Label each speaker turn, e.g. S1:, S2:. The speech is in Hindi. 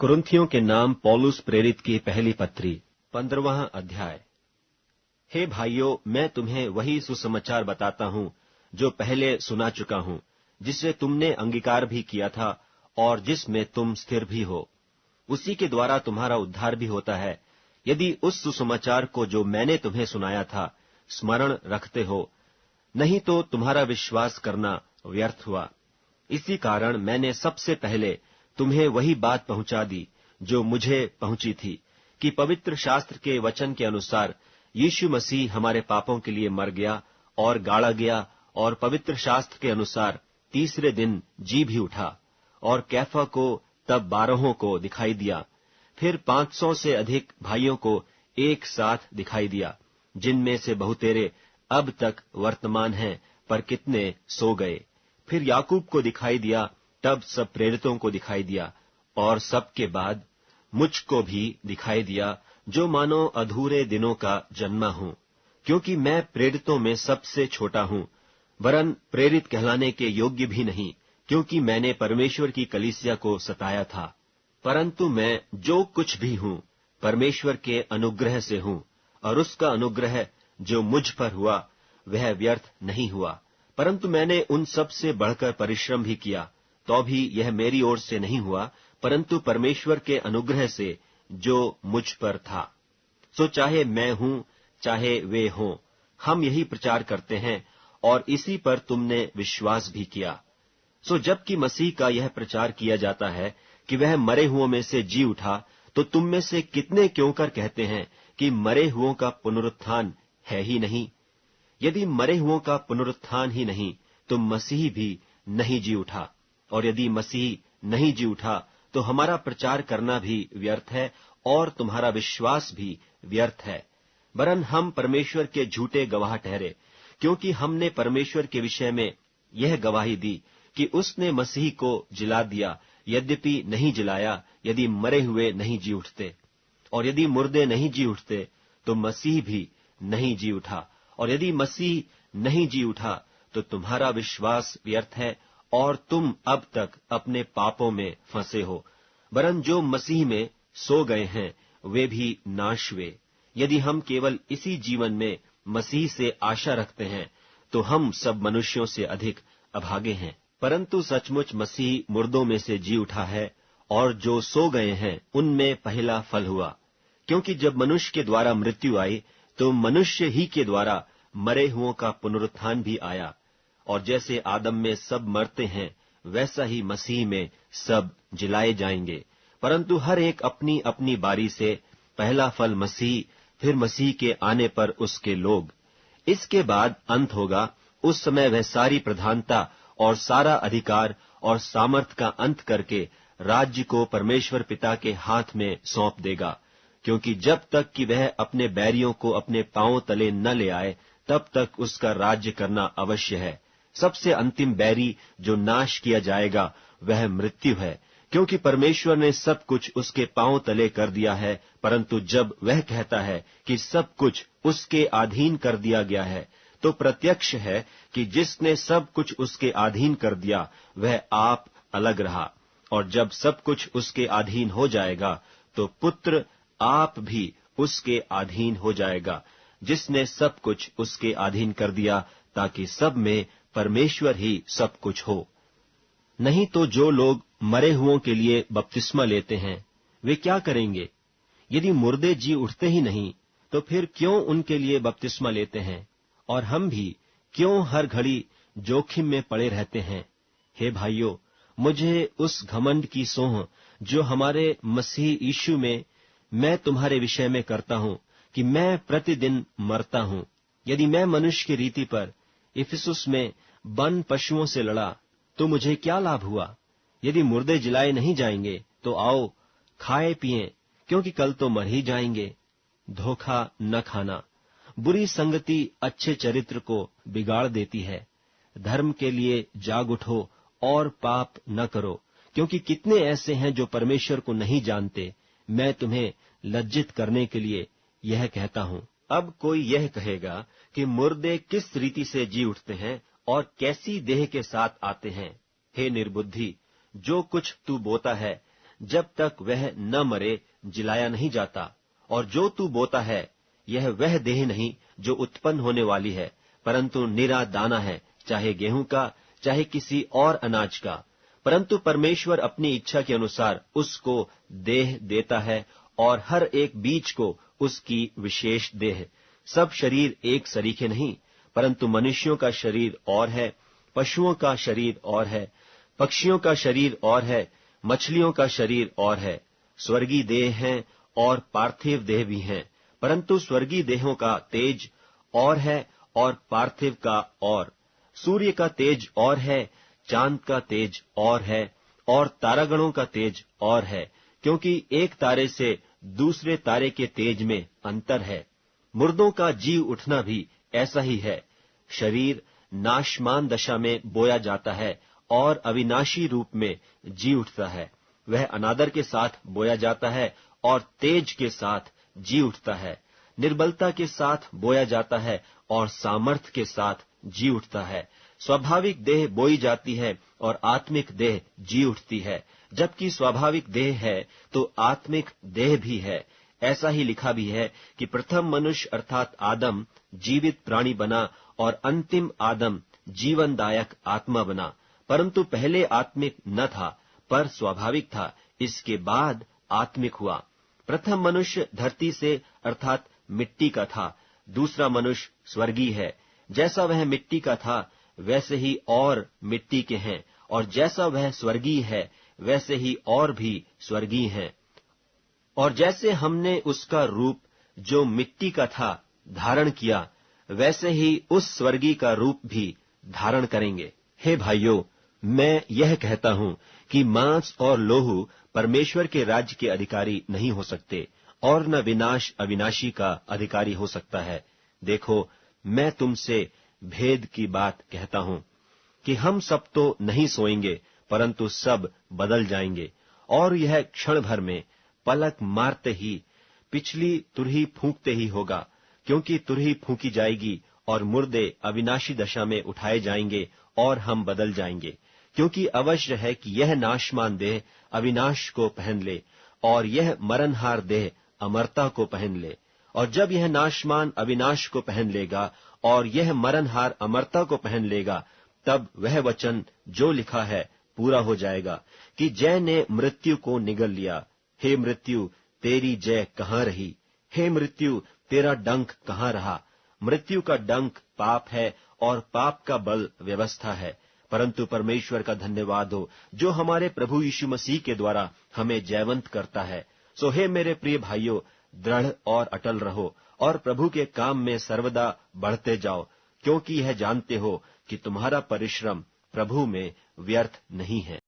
S1: कुरिन्थियों के नाम पौलुस प्रेरित की पहली पत्री 15वां अध्याय। हे भाइयों, मैं तुम्हें वही सुसमाचार बताता हूँ जो पहले सुना चुका हूँ, जिसे तुमने अंगीकार भी किया था और जिसमें तुम स्थिर भी हो। उसी के द्वारा तुम्हारा उद्धार भी होता है, यदि उस सुसमाचार को जो मैंने तुम्हें सुनाया था स्मरण रखते हो। नहीं तो तुम्हारा विश्वास करना व्यर्थ हुआ। इसी कारण मैंने सबसे पहले तुम्हें वही बात पहुंचा दी जो मुझे पहुंची थी, कि पवित्र शास्त्र के वचन के अनुसार यीशु मसीह हमारे पापों के लिए मर गया और गाड़ा गया, और पवित्र शास्त्र के अनुसार तीसरे दिन जी भी उठा, और कैफा को तब 12 को दिखाई दिया, फिर 500 से अधिक भाइयों को एक साथ दिखाई दिया, जिनमें से बहुतेरे अब तक वर्तमान हैं, पर कितने सो गए। फिर याकूब को दिखाई दिया, तब सब प्रेरितों को दिखाई दिया, और सबके बाद मुझको भी दिखाई दिया, जो मानो अधूरे दिनों का जन्मा हूँ, क्योंकि मैं प्रेरितों में सबसे छोटा हूँ, वरन प्रेरित कहलाने के योग्य भी नहीं, क्योंकि मैंने परमेश्वर की कलीसिया को सताया था। परंतु मैं जो कुछ भी हूँ परमेश्वर के अनुग्रह से हूँ, और उसका अनुग्रह जो मुझ पर हुआ वह व्यर्थ नहीं हुआ। परंतु मैंने उन सब से बढ़कर परिश्रम भी किया, तो भी यह मेरी ओर से नहीं हुआ, परंतु परमेश्वर के अनुग्रह से जो मुझ पर था। सो चाहे मैं हूं चाहे वे हों, हम यही प्रचार करते हैं, और इसी पर तुमने विश्वास भी किया। सो जबकि मसीह का यह प्रचार किया जाता है कि वह मरे हुओं में से जी उठा, तो तुम में से कितने क्यों कर कहते हैं कि मरे हुओं का पुनरुत्थान है ही नहीं। यदि मरे हुओं का पुनरुत्थान ही नहीं, तो मसीह भी नहीं जी उठा, और यदि मसीह नहीं जी उठा, तो हमारा प्रचार करना भी व्यर्थ है, और तुम्हारा विश्वास भी व्यर्थ है। वरन हम परमेश्वर के झूठे गवाह ठहरे, क्योंकि हमने परमेश्वर के विषय में यह गवाही दी कि उसने मसीह को जिला दिया, यद्यपि नहीं जिलाया, यदि मरे हुए नहीं जी उठते। और यदि मुर्दे नहीं जी उठते, तो मसीह भी नहीं जी उठा, और यदि मसीह नहीं जी उठा, तो तुम्हारा विश्वास व्यर्थ है, और तुम अब तक अपने पापों में फंसे हो। वरन जो मसीह में सो गए हैं वे भी नाश हुए। यदि हम केवल इसी जीवन में मसीह से आशा रखते हैं, तो हम सब मनुष्यों से अधिक अभागे हैं। परंतु सचमुच मसीह मुर्दों में से जी उठा है, और जो सो गए हैं उनमें पहला फल हुआ। क्योंकि जब मनुष्य के द्वारा मृत्यु आई, तो मनुष्य ही के द्वारा मरे हुओं का पुनरुत्थान भी आया। और जैसे आदम में सब मरते हैं, वैसा ही मसीह में सब जिलाए जाएंगे। परंतु हर एक अपनी अपनी बारी से, पहला फल मसीह, फिर मसीह के आने पर उसके लोग। इसके बाद अंत होगा। उस समय वह सारी प्रधानता और सारा अधिकार और सामर्थ का अंत करके राज्य को परमेश्वर पिता के हाथ में सौंप देगा। क्योंकि जब तक कि वह अपने बैरियों को अपने पांवों तले न ले आए, तब तक उसका राज्य करना अवश्य है। सबसे अंतिम बैरी जो नाश किया जाएगा वह मृत्यु है, क्योंकि परमेश्वर ने सब कुछ उसके पांवों तले कर दिया है। परंतु जब वह कहता है कि सब कुछ उसके अधीन कर दिया गया है, तो प्रत्यक्ष है कि जिसने सब कुछ उसके अधीन कर दिया वह आप अलग रहा। और जब सब कुछ उसके अधीन हो जाएगा, तो पुत्र आप भी उसके अधीन हो जाएगा, जिसने सब कुछ उसके अधीन कर दिया, ताकि सब में परमेश्वर ही सब कुछ हो। नहीं तो जो लोग मरे हुओं के लिए बपतिस्मा लेते हैं, वे क्या करेंगे? यदि मुर्दे जी उठते ही नहीं, तो फिर क्यों उनके लिए बपतिस्मा लेते हैं? और हम भी क्यों हर घड़ी जोखिम में पड़े रहते हैं? हे भाइयों, मुझे उस घमंड की सोह जो हमारे मसीह यीशु में मैं तुम्हारे विषय में करता हूं, कि मैं प्रतिदिन मरता हूं। यदि मैं मनुष्य की रीति पर इफिसुस में वन पशुओं से लड़ा, तो मुझे क्या लाभ हुआ? यदि मुर्दे जिलाए नहीं जाएंगे, तो आओ खाए पिएं, क्योंकि कल तो मर ही जाएंगे। धोखा न खाना। बुरी संगति अच्छे चरित्र को बिगाड़ देती है। धर्म के लिए जाग उठो और पाप न करो, क्योंकि कितने ऐसे हैं जो परमेश्वर को नहीं जानते। मैं तुम्हें लज्जित करने के लिए यह कहता हूं। अब कोई यह कहेगा कि मुर्दे किस रीति से जी उठते हैं और कैसी देह के साथ आते हैं। हे निर्बुद्धि, जो कुछ तू बोता है जब तक वह न मरे जिलाया नहीं जाता। और जो तू बोता है यह वह देह नहीं जो उत्पन्न होने वाली है, परंतु निरा दाना है, चाहे गेहूं का चाहे किसी और अनाज का। परंतु परमेश्वर अपनी इच्छा के अनुसार उसको देह देता है, और हर एक बीज को उसकी विशेष देह। सब शरीर एक सरीखे नहीं, परंतु मनुष्यों का शरीर और है, पशुओं का शरीर और है, पक्षियों का शरीर और है, मछलियों का शरीर और है। स्वर्गीय देह हैं और पार्थिव देह भी हैं, परंतु स्वर्गीय देहों का तेज और है और पार्थिव का और। सूर्य का तेज और है, चांद का तेज और है, और तारागणों का तेज और है, क्योंकि एक तारे से दूसरे तारे के तेज में अंतर है। मुर्दों का जी उठना भी ऐसा ही है। शरीर नाशमान दशा में बोया जाता है और अविनाशी रूप में जी उठता है। वह अनादर के साथ बोया जाता है और तेज के साथ जी उठता है। निर्बलता के साथ बोया जाता है और सामर्थ्य के साथ जी उठता है। स्वाभाविक देह बोई जाती है और आत्मिक देह जी उठती है। जबकि स्वाभाविक देह है तो आत्मिक देह भी है। ऐसा ही लिखा भी है कि प्रथम मनुष्य अर्थात आदम जीवित प्राणी बना और अंतिम आदम जीवनदायक आत्मा बना। परंतु पहले आत्मिक न था पर स्वाभाविक था, इसके बाद आत्मिक हुआ। प्रथम मनुष्य धरती से अर्थात मिट्टी का था, दूसरा मनुष्य स्वर्गीय है। जैसा वह मिट्टी का था वैसे ही और मिट्टी के हैं, और जैसा वह स्वर्गीय है वैसे ही और भी स्वर्गीय हैं। और जैसे हमने उसका रूप जो मिट्टी का था धारण किया, वैसे ही उस स्वर्गीय का रूप भी धारण करेंगे। हे भाइयों, मैं यह कहता हूं कि मांस और लोहू परमेश्वर के राज्य के अधिकारी नहीं हो सकते, और न विनाश अविनाशी का अधिकारी हो सकता है। देखो, मैं तुमसे भेद की बात कहता हूं कि हम सब तो नहीं सोएंगे, परंतु सब बदल जाएंगे। और यह क्षण भर में, पलक मारते ही, पिछली तुरही फूंकते ही होगा। क्योंकि तुरही फूंकी जाएगी और मुर्दे अविनाशी दशा में उठाए जाएंगे और हम बदल जाएंगे। क्योंकि अवश्य है कि यह नाशमान देह अविनाश को पहन ले और यह मरणहार देह अमरता को पहन ले। और जब यह नाशमान अविनाश को पहन लेगा और यह मरणहार अमरता को पहन लेगा, तब वह वचन जो लिखा है पूरा हो जाएगा कि जय ने मृत्यु को निगल लिया। हे मृत्यु, तेरी जय कहाँ रही? हे मृत्यु, तेरा डंक कहाँ रहा? मृत्यु का डंक पाप है और पाप का बल व्यवस्था है। परंतु परमेश्वर का धन्यवाद हो जो हमारे प्रभु यीशु मसीह के द्वारा हमें जयवंत करता है। सो हे मेरे प्रिय भाइयों, दृढ़ और अटल रहो और प्रभु के काम में सर्वदा बढ़ते जाओ, क्योंकि यह जानते हो कि तुम्हारा परिश्रम प्रभु में व्यर्थ नहीं है।